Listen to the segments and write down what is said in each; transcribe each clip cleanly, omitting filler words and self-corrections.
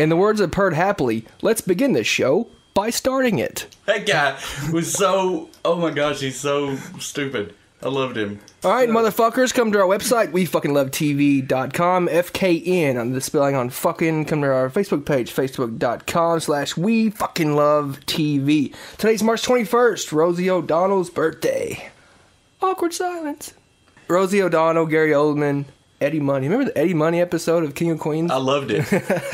In the words of Purred Happily, let's begin this show by starting it. That guy was so... Oh my gosh, he's so stupid. I loved him. All right, motherfuckers, come to our website, WeFKNLoveTV.com, FKN on the spelling on fucking. Come to our Facebook page, Facebook.com/WeFKNLoveTV. Today's March 21st, Rosie O'Donnell's birthday. Awkward silence. Rosie O'Donnell, Gary Oldman, Eddie Money. Remember the Eddie Money episode of King of Queens? I loved it.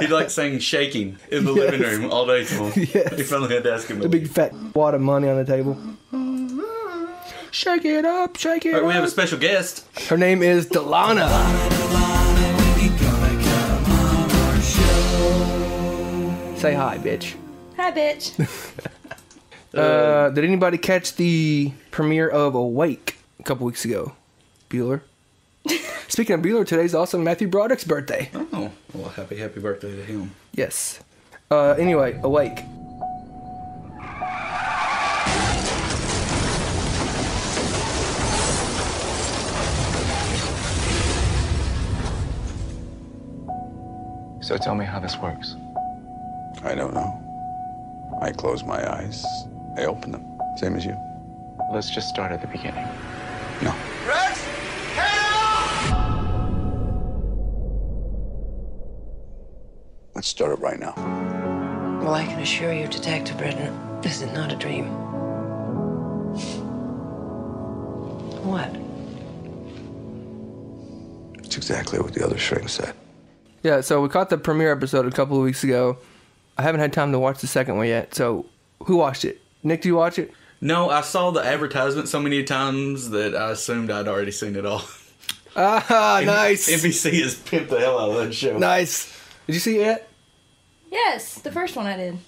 He liked saying shaking in the living room all day to him. Yes. He finally had to ask him. The big fat wad of money on the table. Shake it up, shake it up. We have a special guest. Her name is Delana. Say hi, bitch. Hi, bitch. Did anybody catch the premiere of Awake a couple weeks ago? Bueller? Speaking of Bueller, today's also Matthew Broderick's birthday. Oh, well, happy birthday to him. Yes. Anyway, Awake. So tell me how this works. I don't know. I close my eyes. I open them. Same as you. Let's just start at the beginning. No. Rex! Let's start it right now. Well, I can assure you, Detective Britton, this is not a dream. What? It's exactly what the other shrink said. Yeah, so we caught the premiere episode a couple of weeks ago. I haven't had time to watch the second one yet, so who watched it? Nick, did you watch it? No, I saw the advertisement so many times that I assumed I'd already seen it all. Ah, nice. NBC has pimped the hell out of that show. Nice. Did you see it yet? Yes, the first one I did.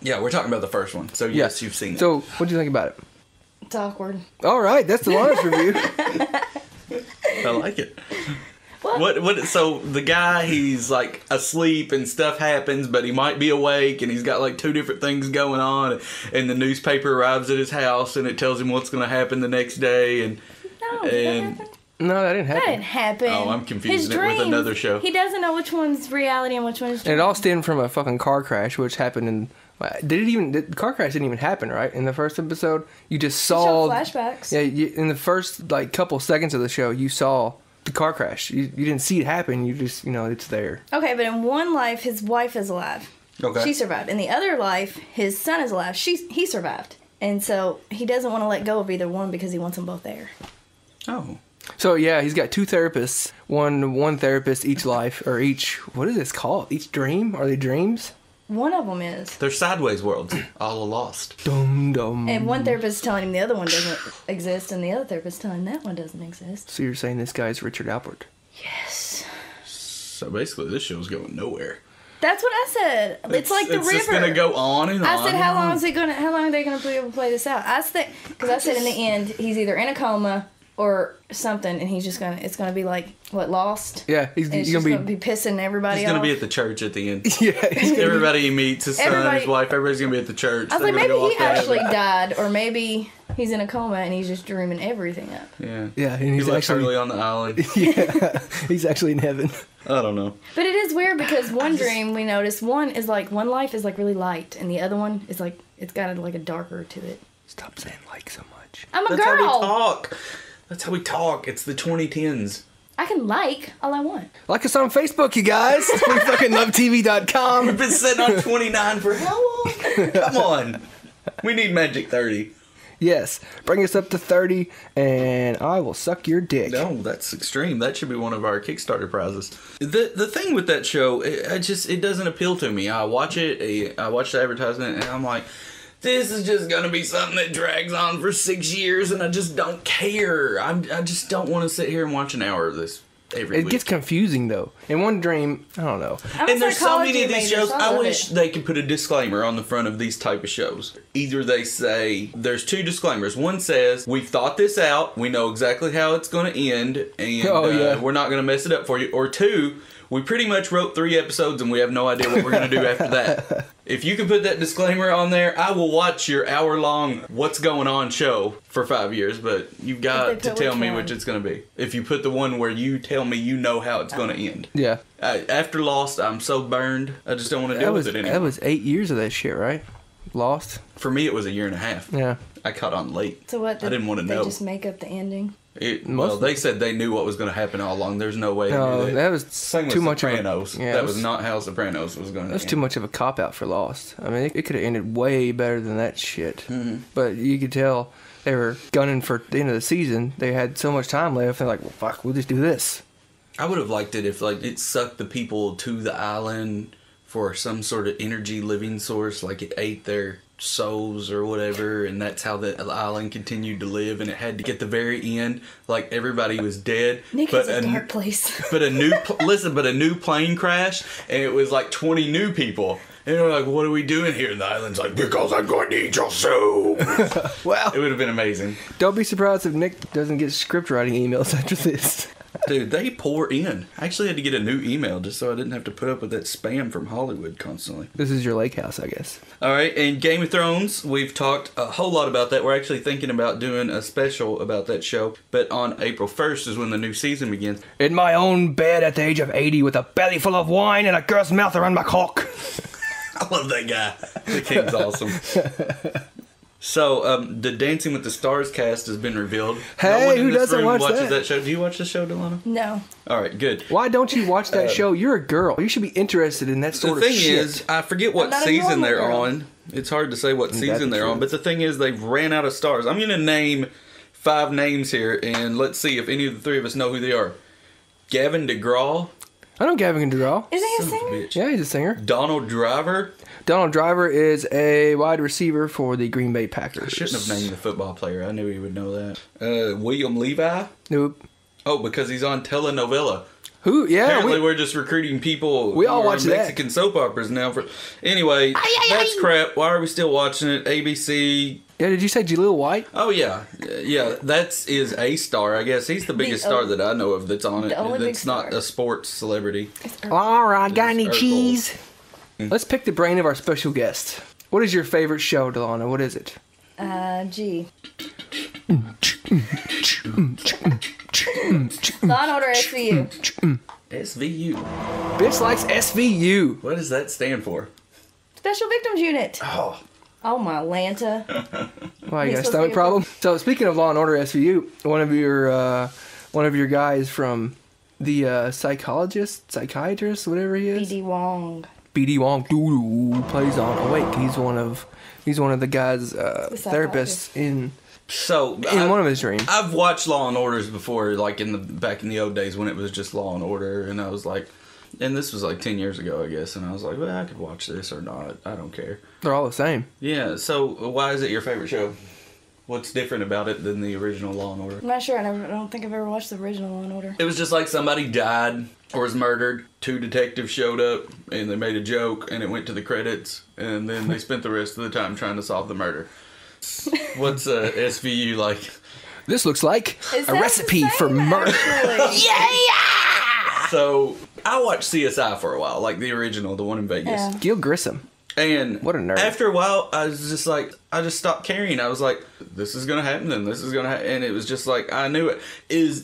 Yeah, we're talking about the first one. So, yes, you've seen it. So, what do you think about it? It's awkward. All right, that's the honest review. I like it. What? So the guy, he's like asleep and stuff happens, but he might be awake, and he's got like two different things going on. And the newspaper arrives at his house, and it tells him what's going to happen the next day. And No, that happened. No, that didn't happen. That didn't happen. Oh, I'm confusing it with another show. He doesn't know which one's reality and which one's dream. And it all stemmed from a fucking car crash, which happened in... the car crash didn't even happen, right? In the first episode, you just saw... flashbacks. Yeah, in the first like couple seconds of the show, you saw the car crash. You didn't see it happen. You just, it's there. Okay, but in one life, his wife is alive. Okay. She survived. In the other life, his son is alive. He survived. And so he doesn't want to let go of either one because he wants them both there. Oh. So yeah, he's got two therapists. One therapist each life, or each... What is this called? Each dream? Are they dreams? One of them is. They're sideways worlds. All are lost. Dum dum. And one therapist is telling him the other one doesn't exist, and the other therapist is telling him that one doesn't exist. So you're saying this guy's Richard Alpert? Yes. So basically, this show's going nowhere. That's what I said. It's like the river. It's just gonna go on and on. I said, how long are they gonna be able to play this out? Because I said in the end, he's either in a coma or something, and it's gonna be like Lost. Yeah, he's gonna be pissing everybody off. He's gonna be at the church at the end. Yeah, everybody he meets, his son, his wife, everybody's gonna be at the church. I was like, maybe he actually died, or maybe he's in a coma and he's just dreaming everything up. Yeah, yeah, and he's actually Hurley on the island. Yeah, he's actually in heaven. I don't know. But it is weird because one dream we noticed one life is like really light, and the other one is like it's got like a darker to it. Stop saying like so much. I'm a That's girl. how we talk. That's how we talk. It's the 2010s. I can like all I want. Like us on Facebook, you guys. WeFKNLoveTV.com. We've been sitting on 29 for how long? Come on. We need Magic 30. Yes. Bring us up to 30, and I will suck your dick. No, that's extreme. That should be one of our Kickstarter prizes. The thing with that show, it doesn't appeal to me. I watch it. I watch the advertisement, and I'm like, this is just going to be something that drags on for 6 years, and I just don't care. I just don't want to sit here and watch an hour of this every week. It gets confusing, though. In one dream, I don't know. And there's so many of these shows, I wish they could put a disclaimer on the front of these type of shows. Either they say, there's two disclaimers. One says, we've thought this out, we know exactly how it's going to end, and we're not going to mess it up for you. Or two, We pretty much wrote 3 episodes and we have no idea what we're going to do after that. If you can put that disclaimer on there, I will watch your hour-long What's Going On show for 5 years, but you've got to tell me which it's going to be. If you put the one where you tell me you know how it's going to end. Yeah. After Lost, I'm so burned, I just don't want to deal with it anymore. That was 8 years of that shit, right? Lost? For me, it was 1.5 years. Yeah. I caught on late. So what? I didn't want to know. They just make up the ending? Well, they said they knew what was going to happen all along. There's no way. No, that was too much Sopranos. of a... Yeah, that was not how Sopranos was going to end. That was too much of a cop-out for Lost. I mean, it could have ended way better than that shit. Mm-hmm. But you could tell they were gunning for the end of the season. They had so much time left. They're like, well, fuck, we'll just do this. I would have liked it if it sucked the people to the island for some sort of energy living source, like it ate their souls or whatever, and that's how the island continued to live, and it had to get the very end, like everybody was dead. Nick is a dark place. But a new plane crashed, and it was like 20 new people. And they're like, what are we doing here? And the island's like, because I'm going to eat your soul. Wow. It would have been amazing. Don't be surprised if Nick doesn't get script writing emails after this. Dude, they pour in. I actually had to get a new email just so I didn't have to put up with that spam from Hollywood constantly. This is your lake house, I guess. All right, and Game of Thrones, we've talked a whole lot about that. We're actually thinking about doing a special about that show, but on April 1st is when the new season begins. In my own bed at the age of 80 with a belly full of wine and a girl's mouth around my cock. I love that guy. The king's awesome. So, the Dancing with the Stars cast has been revealed. Hey, no one in who this doesn't room watch watches that? show. Do you watch the show, Delano? No. All right, good. Why don't you watch that show? You're a girl. You should be interested in that sort of shit. The thing is, I forget what not a season normal they're girl. on. It's hard to say what season they're on, truth. but the thing is, they've ran out of stars. I'm going to name 5 names here, and let's see if any of the 3 of us know who they are. Gavin DeGraw. I know Gavin DeGraw. Isn't he a Son of a singer? bitch. Yeah, he's a singer. Donald Driver. Donald Driver is a wide receiver for the Green Bay Packers. I shouldn't have named the football player. I knew he would know that. William Levi. Nope. Oh, because he's on telenovela. Who? Yeah. Apparently, we're just recruiting people. We all who are watch that. Mexican soap operas now. Anyway, that's crap. Why are we still watching it? ABC. Yeah, did you say Jaleel White? Oh yeah, that is a star. I guess he's the biggest star that I know of that's on it. the only big That's not star. a sports celebrity. All right, got any Urkel. cheese? Let's pick the brain of our special guest. What is your favorite show, Delana? What is it? G. Law and Order SVU. SVU. Bitch likes SVU. What does that stand for? Special Victims Unit. Oh, Oh my Lanta. Why, you got a He's supposed to stomach be a- problem? So speaking of Law and Order SVU, one of your guys from the psychiatrist, whatever he is, B.D. Wong. B.D. Wong plays on Awake. He's one of the guys therapists in so one of his dreams. I've watched Law and Orders before, like back in the old days when it was just Law and Order, and I was like, and this was like 10 years ago, I guess, and I was like, well, I could watch this or not. I don't care. They're all the same. Yeah. So why is it your favorite show? What's different about it than the original Law and Order? I'm not sure. I don't think I've ever watched the original Law and Order. It was just like somebody died or was murdered. 2 detectives showed up and they made a joke and it went to the credits and then they spent the rest of the time trying to solve the murder. What's SVU like? This looks like It a sounds recipe the for same, murder. actually. So I watched CSI for a while, like the original, the one in Vegas. Yeah. Gil Grissom. And What a nerd. after a while, I was just like, I just stopped caring. I was like, this is going to happen, and this is going to happen. And it was just like, I knew it.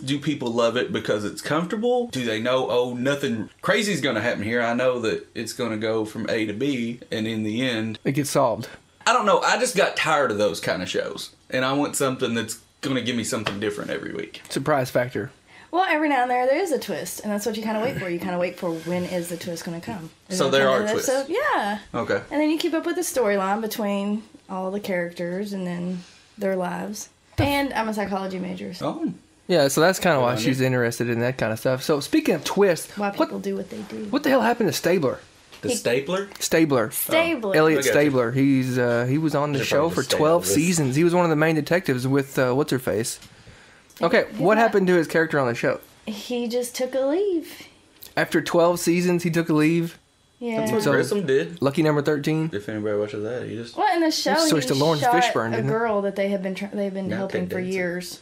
Do people love it because it's comfortable? Do they know, oh, nothing crazy is going to happen here? I know that it's going to go from A to B, and in the end, It gets solved. I don't know. I just got tired of those kind of shows. And I want something that's going to give me something different every week. Surprise factor. Well, every now and then there is a twist, and that's what you kind of wait for. You kind of wait for when is the twist going to come. So there are twists. So yeah. Okay. And then you keep up with the storyline between all the characters and then their lives. And I'm a psychology major, so Oh. Yeah, so that's kind of why on she's interested in that kind of stuff. So speaking of twists, why people do what they do. what the hell happened to Stabler? The stapler? Stabler. Stabler. Elliot I got you. Stabler. He was on the Should show probably for just stay 12 out of this. seasons. He was one of the main detectives with what's her face. Okay, what happened to his character on the show? He just took a leave. After 12 seasons, he took a leave. Yeah. That's what So- Grissom did. Lucky number 13. If anybody watches that, he just... Well, in the show, Switched he to Lawrence shot Fishburne, a didn't it? girl that they've been Now helping Ted for Danson. years.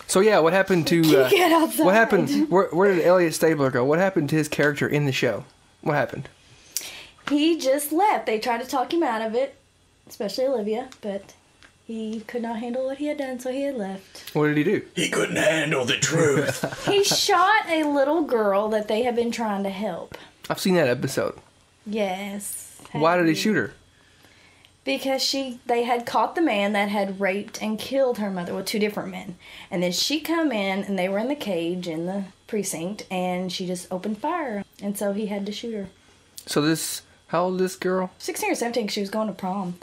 So yeah, what happened to Get outside. what happened? Where did Elliot Stabler go? What happened to his character in the show? What happened? He just left. They tried to talk him out of it, especially Olivia, but he could not handle what he had done, so he had left. What did he do? He couldn't handle the truth. He shot a little girl that they had been trying to help. I've seen that episode. Yes. Why did he shoot her? Because they had caught the man that had raped and killed her mother. Well, two different men. And then she come in, and they were in the cage in the precinct, and she just opened fire. And so he had to shoot her. So how old is this girl? 16 or 17, 'cause she was going to prom.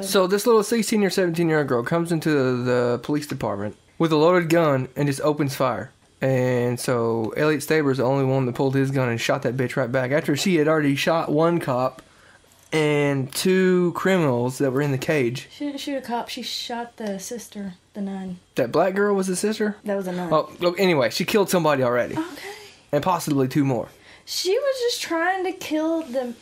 So this little 16 or 17-year-old girl comes into the police department with a loaded gun and just opens fire. And so Elliot Stabler's the only one that pulled his gun and shot that bitch right back after she had already shot one cop and two criminals that were in the cage. She didn't shoot a cop. She shot the sister, the nun. That black girl was the sister? That was a nun. Oh, look, anyway, she killed somebody already. Okay. And possibly two more. She was just trying to kill them.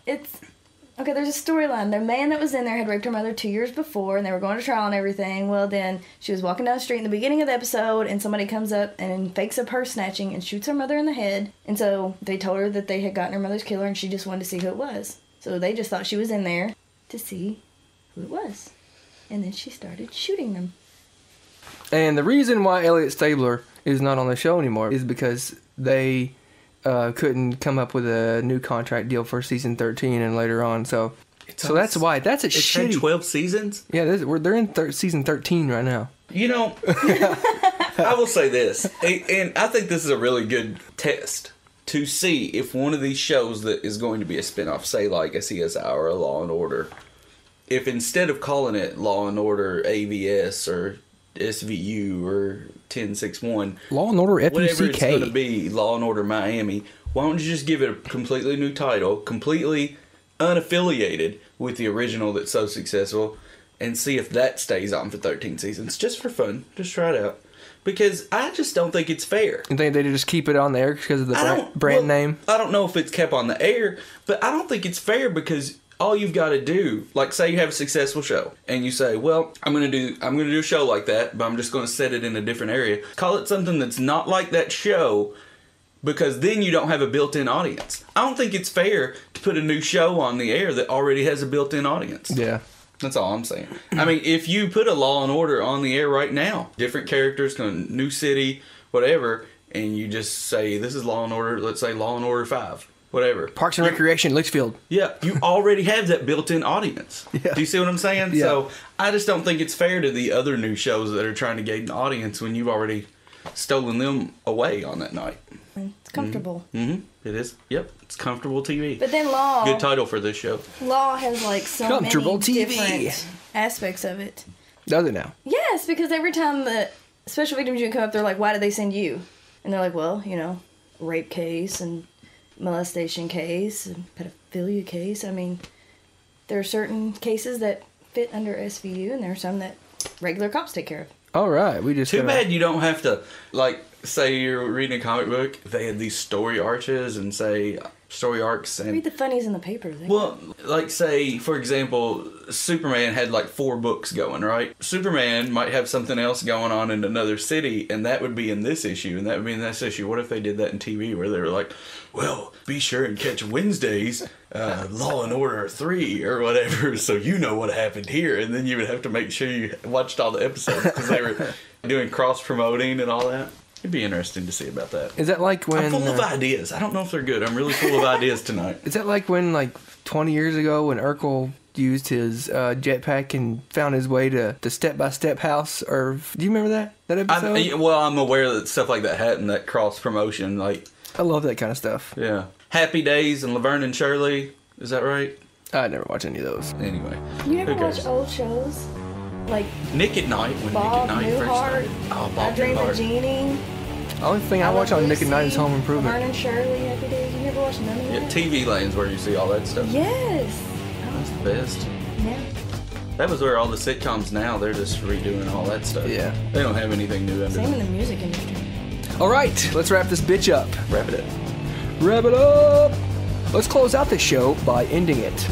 Okay, there's a storyline. The man that was in there had raped her mother 2 years before, and they were going to trial and everything. Well, then she was walking down the street in the beginning of the episode, and somebody comes up and fakes a purse snatching and shoots her mother in the head. And so they told her that they had gotten her mother's killer, and she just wanted to see who it was. So they just thought she was in there to see who it was. And then she started shooting them. And the reason why Elliot Stabler is not on the show anymore is because they couldn't come up with a new contract deal for season 13 and later on. So that's why. That's a shitty. It's 12 seasons? Yeah, they're in season 13 right now. You know, I will say this, and I think this is a really good test to see if one of these shows that is going to be a spinoff, say like a CSI or a Law and Order, if instead of calling it Law and Order AVS or SVU or 1061, Law and Order FUCK, whatever it's going to be, Law and Order Miami, why don't you just give it a completely new title, completely unaffiliated with the original that's so successful, and see if that stays on for 13 seasons, just for fun. Just try it out. Because I just don't think it's fair. You think they just keep it on the air because of the brand name? I don't know if it's kept on the air, but I don't think it's fair because all you've got to do, like say you have a successful show and you say, well, I'm gonna do a show like that, but I'm just gonna set it in a different area. Call it something that's not like that show, because then you don't have a built-in audience. I don't think it's fair to put a new show on the air that already has a built-in audience. Yeah. That's all I'm saying. I mean, if you put a Law and Order on the air right now, different characters, new city, whatever, and you just say, this is Law and Order, let's say Law and Order 5. Whatever. Parks and Recreation, Litchfield. Yeah, you already have that built-in audience. Yeah. Do you see what I'm saying? Yeah. So I just don't think it's fair to the other new shows that are trying to gain an audience when you've already stolen them away on that night. It's comfortable. Mm-hmm. It is. Yep. It's comfortable TV. But then Law... Good title for this show. Law has like so Comfortable many TV. different aspects of it. Does it now? Yes, because every time the special victims unit come up, they're like, why did they send you? And they're like, well, rape case and molestation case and pedophilia case. I mean, there are certain cases that fit under SVU, and there are some that regular cops take care of. All right, we just Too bad you don't have to, like, say you're reading a comic book, they had these story arches and say story arcs and Read the funnies in the paper. well, like say for example, Superman had like 4 books going, right? Superman might have something else going on in another city, and that would be in this issue, and that would be in this issue. What if they did that in TV where they were like, well, be sure and catch Wednesdays, Law and Order 3 or whatever, so you know what happened here, and then you would have to make sure you watched all the episodes because they were doing cross promoting and all that. It'd be interesting to see about that. Is that like when... I'm full of ideas. I don't know if they're good. I'm really full of ideas tonight. Is that like when, 20 years ago, when Urkel used his jetpack and found his way to Step by Step House? Or do you remember that episode? I'm aware that stuff like that happened, that cross promotion. I love that kind of stuff. Yeah. Happy Days and Laverne and Shirley. Is that right? I never watched any of those. Anyway. You never watch old shows? Like Nick at Night, when Bob Nick at Night first started. Oh, Bob I Dream of Newhart. Jeannie. The only thing I watch on Nick at Night is Home Improvement. Laverne and Shirley, Happy Days. You never watched none of that? Yeah, TV Land's where you see all that stuff. Yes. That's the best. Yeah. That was where all the sitcoms now, they're just redoing all that stuff. Yeah. They don't have anything new under Same them. in the music industry. All right, let's wrap this bitch up. Wrap it up. Wrap it up! Let's close out the show by ending it.